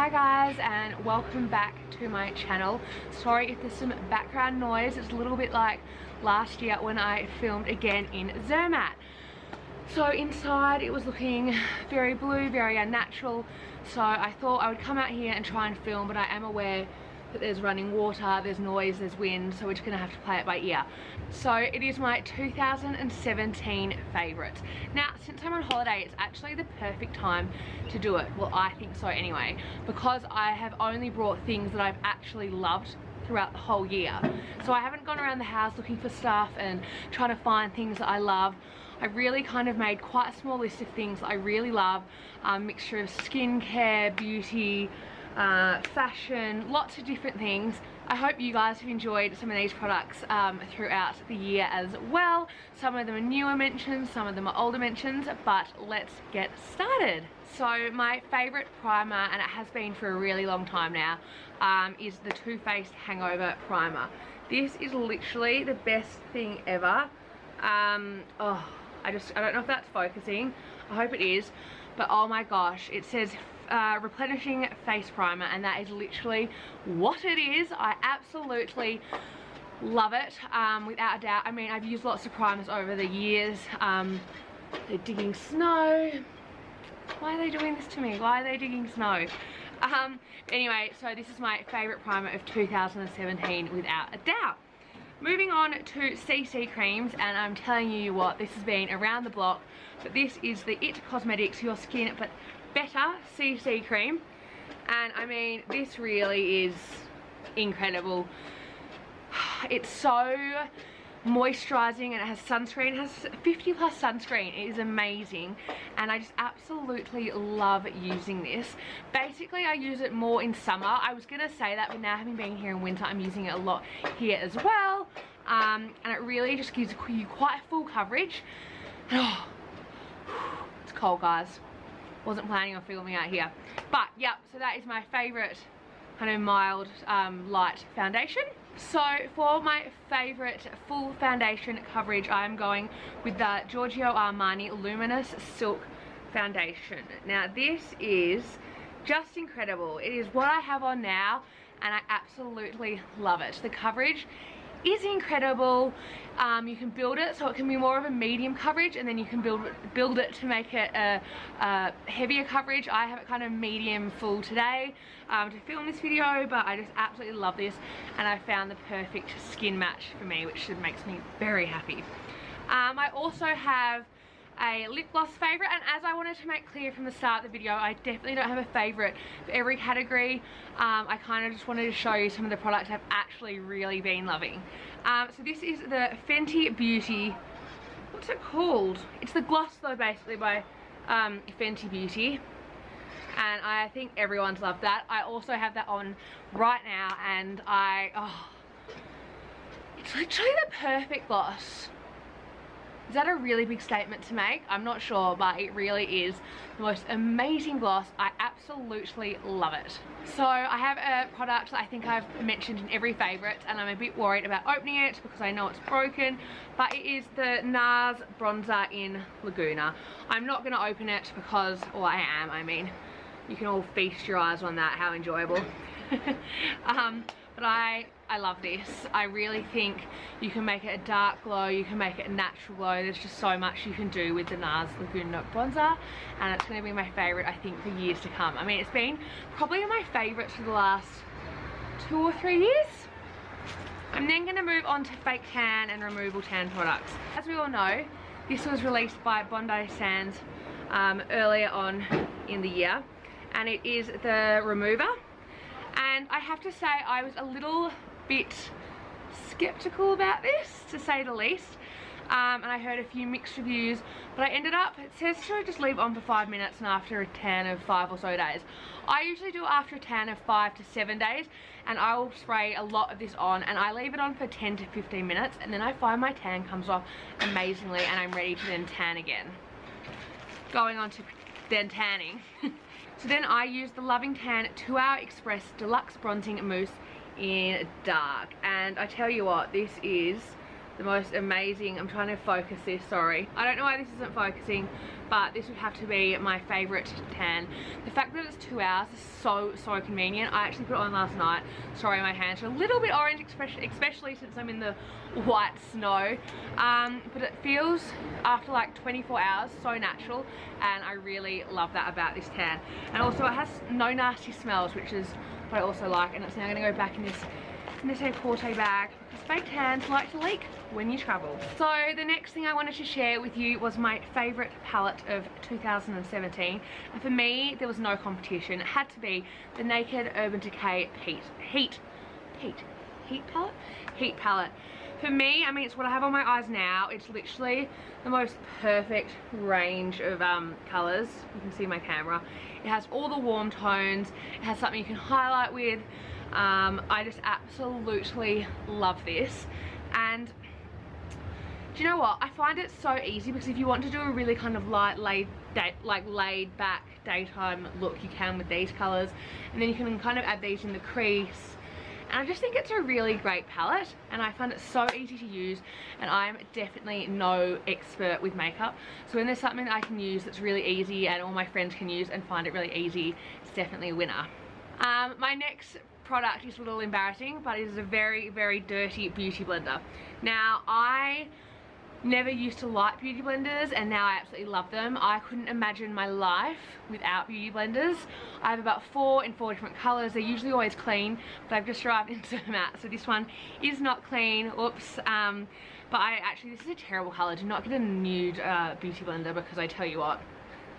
Hi guys, and welcome back to my channel. Sorry if there's some background noise. It's a little bit like last year when I filmed again in Zermatt. So inside it was looking very blue, very unnatural, so I thought I would come out here and try and film, but I am aware that there's running water, there's noise, there's wind, so we're just gonna have to play it by ear. So it is my 2017 favourites. Now, since I'm on holiday, it's actually the perfect time to do it. Well, I think so anyway, because I have only brought things that I've actually loved throughout the whole year. So I haven't gone around the house looking for stuff and trying to find things that I love. I really kind of made quite a small list of things that I really love. Mixture of skincare, beauty, fashion, lots of different things. I hope you guys have enjoyed some of these products throughout the year as well. Some of them are newer mentions, some of them are older mentions, but let's get started. So my favourite primer, and it has been for a really long time now, is the Too Faced Hangover Primer. This is literally the best thing ever. I don't know if that's focusing. I hope it is. But oh my gosh, it says replenishing face primer, and that is literally what it is. I absolutely love it, without a doubt. I mean, I've used lots of primers over the years. They're digging snow. Why are they doing this to me? Why are they digging snow? Anyway, so this is my favourite primer of 2017 without a doubt. Moving on to CC creams, and I'm telling you what, this has been around the block, but this is the IT Cosmetics Your Skin But Better CC cream, and I mean, this really is incredible. It's so moisturizing, and it has sunscreen. It has 50+ sunscreen. It is amazing, and I just absolutely love using this. Basically, I use it more in summer. I was gonna say that, but now having been here in winter, I'm using it a lot here as well, and it really just gives you quite full coverage. Oh, it's cold, guys. Wasn't planning on filming out here, but yeah, so that is my favorite kind of mild light foundation. So for my favorite full foundation coverage, I'm going with the Giorgio Armani Luminous Silk Foundation. Now this is just incredible. It is what I have on now, and I absolutely love it. The coverage is incredible. You can build it so it can be more of a medium coverage, and then you can build it to make it a heavier coverage. I have it kind of medium full today to film this video, but I just absolutely love this, and I found the perfect skin match for me, which makes me very happy. I also have a lip gloss favourite, and as I wanted to make clear from the start of the video, I definitely don't have a favourite for every category. I kind of just wanted to show you some of the products I've actually really been loving. So this is the Fenty Beauty, what's it called? It's the gloss though, basically, by Fenty Beauty, and I think everyone's loved that. I also have that on right now, and it's literally the perfect gloss. Is that a really big statement to make? I'm not sure, but it really is the most amazing gloss. I absolutely love it. So I have a product that I think I've mentioned in every favourite, and I'm a bit worried about opening it because I know it's broken, but it is the Nars bronzer in Laguna. I'm not going to open it because, well, I mean, you can all feast your eyes on that, how enjoyable. But I love this. I really think you can make it a dark glow, you can make it a natural glow. There's just so much you can do with the Nars Laguna bronzer, and it's going to be my favourite, I think, for years to come. I mean, it's been probably my favourite for the last 2 or 3 years. I'm then going to move on to fake tan and removal tan products. As we all know, this was released by Bondi Sands earlier on in the year, and it is the remover. And I have to say, I was a little bit skeptical about this, to say the least, and I heard a few mixed reviews, but I ended up, it says to just leave it on for 5 minutes and after a tan of 5 or so days. I usually do it after a tan of 5 to 7 days, and I will spray a lot of this on, and I leave it on for 10 to 15 minutes, and then I find my tan comes off amazingly, and I'm ready to then tan again. Going on to then tanning. So then I use the Loving Tan 2 Hour Express Deluxe Bronzing Mousse in dark, and I tell you what, this is the most amazing, I'm trying to focus this, sorry. I don't know why this isn't focusing, but this would have to be my favourite tan. The fact that it's 2 hours is so convenient. I actually put it on last night. Sorry, my hands are a little bit orange, especially since I'm in the white snow. But it feels, after like 24 hours, so natural, and I really love that about this tan. And also it has no nasty smells, which is what I also like, and it's now going to go back in this porte bag, because fake tans like to leak when you travel. So the next thing I wanted to share with you was my favourite palette of 2017, and for me there was no competition. It had to be the Naked Urban Decay Heat palette. For me, I mean, it's what I have on my eyes now. It's literally the most perfect range of colours. You can see my camera. It has all the warm tones. It has something you can highlight with. I just absolutely love this. And do you know what? I find it so easy, because if you want to do a really kind of laid back daytime look, you can with these colours, and then you can kind of add these in the crease. And I just think it's a really great palette, and I find it so easy to use, and I'm definitely no expert with makeup, so when there's something that I can use that's really easy and all my friends can use and find it really easy, it's definitely a winner. My next product is a little embarrassing, but it is a very dirty beauty blender. Now, I never used to like beauty blenders, and now I absolutely love them. I couldn't imagine my life without beauty blenders. I have about 4 in 4 different colours. They're usually always clean, but I've just arrived in Zermatt, so this one is not clean. Oops. But this is a terrible colour. Do not get a nude beauty blender, because I tell you what,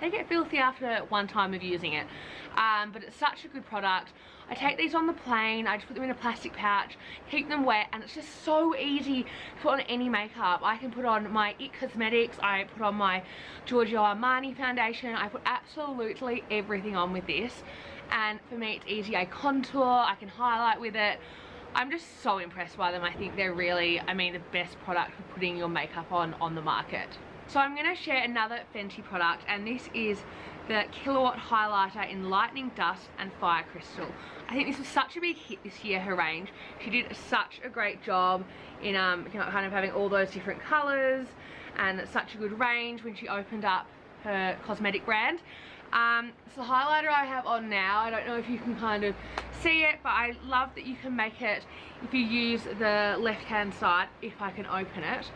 they get filthy after one time of using it. But it's such a good product. I take these on the plane, I just put them in a plastic pouch, keep them wet, and it's just so easy to put on any makeup. I can put on my IT Cosmetics, I put on my Giorgio Armani foundation, I put absolutely everything on with this. And for me, it's easy. I contour, I can highlight with it. I'm just so impressed by them. I think they're really, I mean, the best product for putting your makeup on the market. So I'm going to share another Fenty product, and this is the Kilowatt highlighter in Lightning Dust and Fire Crystal. I think this was such a big hit this year, her range. She did such a great job in kind of having all those different colours, and such a good range when she opened up her cosmetic brand. It's the highlighter I have on now. I don't know if you can kind of see it, but I love that you can make it, if you use the left hand side, if I can open it,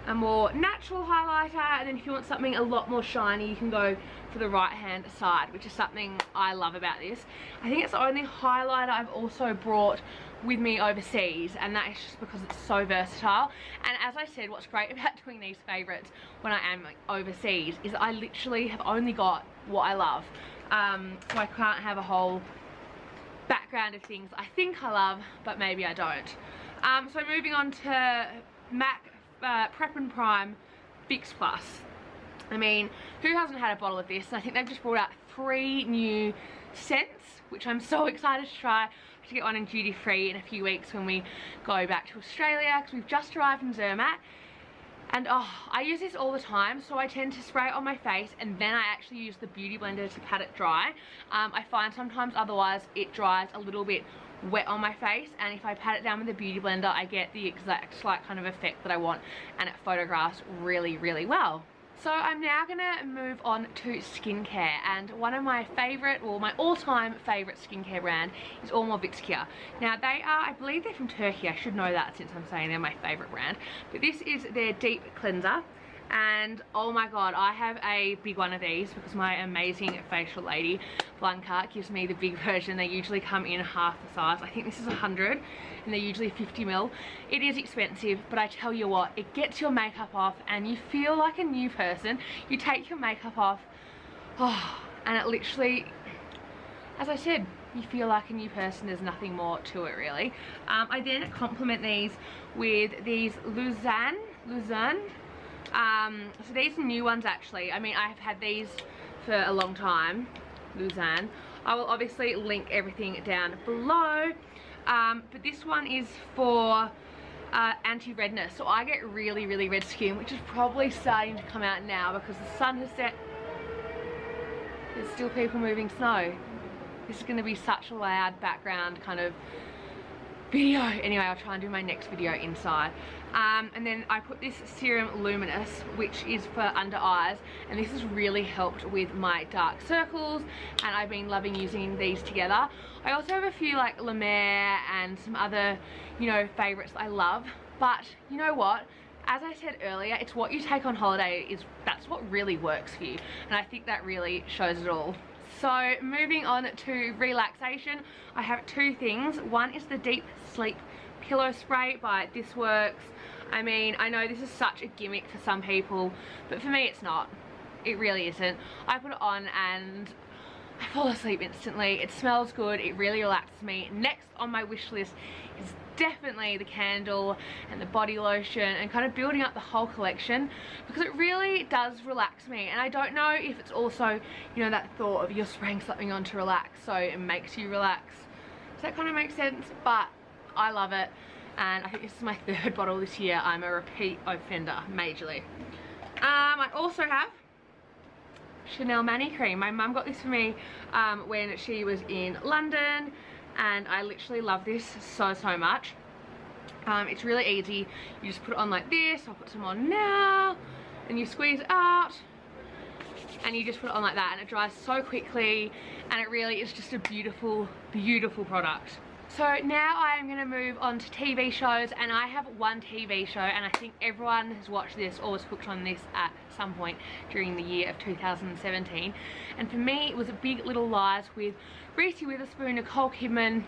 a more natural highlighter, and then if you want something a lot more shiny, you can go for the right hand side, which is something I love about this. I think it's the only highlighter I've also brought with me overseas, and that is just because it's so versatile. And as I said, what's great about doing these favourites when I am overseas is I literally have only got what I love, so I can't have a whole background of things I think I love, but maybe I don't. So moving on to MAC Prep and Prime Fix Plus. I mean, who hasn't had a bottle of this? I think they've just brought out 3 new scents, which I'm so excited to try. I have to get one in duty free in a few weeks when we go back to Australia, because we've just arrived in Zermatt. And oh, I use this all the time, so I tend to spray it on my face, and then I actually use the Beauty Blender to pat it dry. I find sometimes otherwise it dries a little bit wet on my face, and if I pat it down with the Beauty Blender, I get the exact like kind of effect that I want, and it photographs really well. So I'm now gonna move on to skincare, and one of my favourite, well, my all-time favourite skincare brand is Ormovixkia. Now they are, I believe they're from Turkey. I should know that since I'm saying they're my favourite brand. But this is their deep cleanser, and oh my god, I have a big one of these because my amazing facial lady Blanca gives me the big version. They usually come in half the size. I think this is 100 and they're usually 50 ml. It is expensive, but I tell you what, it gets your makeup off and you feel like a new person. You take your makeup off, oh, and it literally, as I said, you feel like a new person. There's nothing more to it really. I then complement these with these Louboutin. So these are new ones actually. I mean, I've had these for a long time, Louboutin. I will obviously link everything down below. But this one is for anti-redness. So I get really red skin, which is probably starting to come out now because the sun has set. There's still people moving snow. This is going to be such a loud background kind of video. Anyway, I'll try and do my next video inside. And then I put this Serum Luminous, which is for under eyes, and this has really helped with my dark circles, and I've been loving using these together. I also have a few like La Mer and some other, you know, favorites that I love, but you know what? As I said earlier, it's what you take on holiday, that's what really works for you, and I think that really shows it all. So moving on to relaxation, I have two things. One is the Deep Sleep Pillow Spray by This Works. I mean, I know this is such a gimmick for some people, but for me it's not. It really isn't. I put it on and I fall asleep instantly. It smells good, it really relaxes me. Next on my wish list is definitely the candle and the body lotion, and kind of building up the whole collection, because it really does relax me. And I don't know if it's also, you know, that thought of you're spraying something on to relax, so it makes you relax. Does that kind of make sense? But I love it, and I think this is my third bottle this year. I'm a repeat offender, majorly. I also have Chanel Mani Cream. My mum got this for me when she was in London, and I literally love this so much. It's really easy. You just put it on like this. I'll put some on now, and you squeeze it out, and you just put it on like that, and it dries so quickly, and it really is just a beautiful product. So now I am going to move on to TV shows, and I have one TV show, and I think everyone has watched this or was hooked on this at some point during the year of 2017. And for me, it was Big Little Lies with Reese Witherspoon, Nicole Kidman,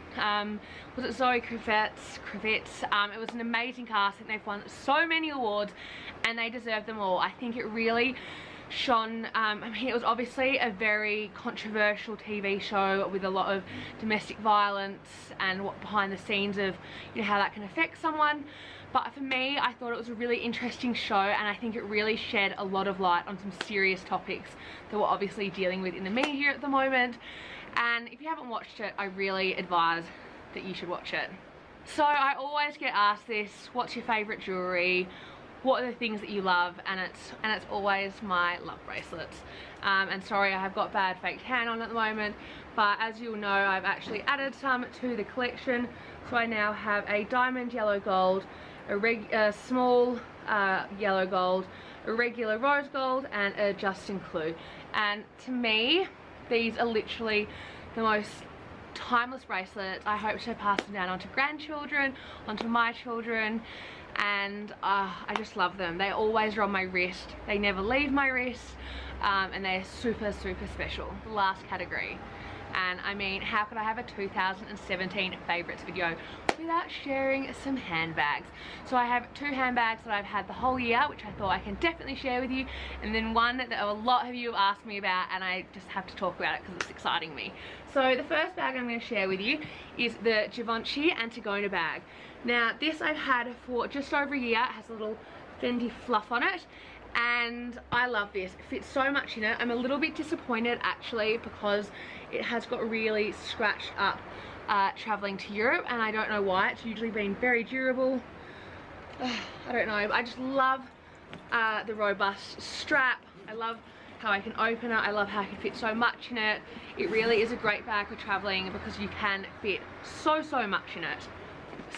was it Zoe Kravitz? It was an amazing cast. I think they've won so many awards, and they deserve them all. I think it really shone. I mean, it was obviously a very controversial TV show with a lot of domestic violence and what behind the scenes of, you know, how that can affect someone. But for me, I thought it was a really interesting show, and I think it really shed a lot of light on some serious topics that we're obviously dealing with in the media at the moment. And if you haven't watched it, I really advise that you should watch it. So I always get asked this: what's your favorite jewelry? What are the things that you love? And it's always my love bracelets. And sorry, I have got bad fake tan on at the moment, but as you'll know, I've actually added some to the collection. So I now have a diamond yellow gold, a small yellow gold, a regular rose gold, and a Justin Clue. And to me, these are literally the most timeless bracelets. I hope to pass them down onto grandchildren, onto my children, and I just love them. They always are on my wrist, they never leave my wrist, and they're super special. The last category, and I mean, how could I have a 2017 favorites video without sharing some handbags? So I have two handbags that I've had the whole year, which I thought I can definitely share with you, and then one that a lot of you have asked me about, and I just have to talk about it because it's exciting me. So the first bag I'm going to share with you is the Givenchy Antigona bag. Now this I've had for just over a year. It has a little Fendi fluff on it, and I love this. It fits so much in it. I'm a little bit disappointed actually, because it has got really scratched up traveling to Europe, and I don't know why. It's usually been very durable. I don't know, I just love the robust strap. I love how I can open it. I love how I can fit so much in it. It really is a great bag for traveling because you can fit so much in it.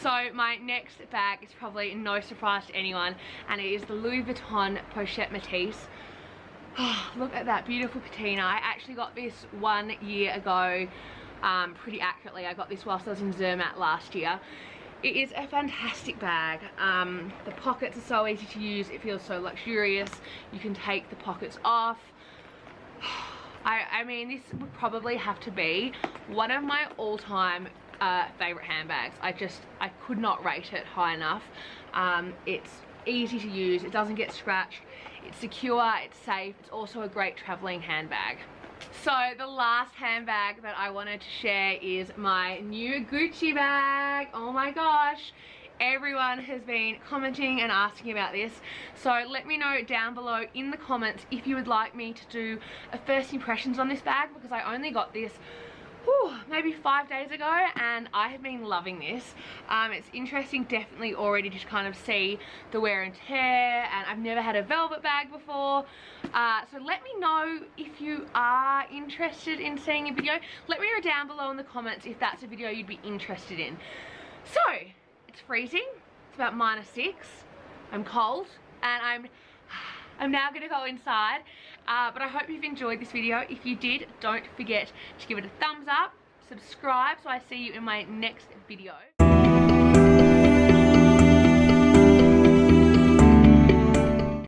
So my next bag is probably no surprise to anyone, and it is the Louboutin Pochette Matisse. Oh, look at that beautiful patina. I actually got this 1 year ago, pretty accurately. I got this whilst I was in Zermatt last year. It is a fantastic bag. The pockets are so easy to use. It feels so luxurious. You can take the pockets off. I mean, this would probably have to be one of my all-time favorite handbags. I could not rate it high enough. It's easy to use, it doesn't get scratched, it's secure, it's safe, it's also a great traveling handbag. So the last handbag that I wanted to share is my new Gucci bag. Oh my gosh, everyone has been commenting and asking about this, so let me know down below in the comments if you would like me to do a first impressions on this bag, because I only got this maybe 5 days ago, and I have been loving this. It's interesting definitely already to kind of see the wear and tear, and I've never had a velvet bag before. So let me know if you are interested in seeing a video. Let me know down below in the comments if that's a video you'd be interested in. So, it's freezing. It's about -6. I'm cold and I'm now going to go inside. But I hope you've enjoyed this video. If you did, don't forget to give it a thumbs up, subscribe so I see you in my next video.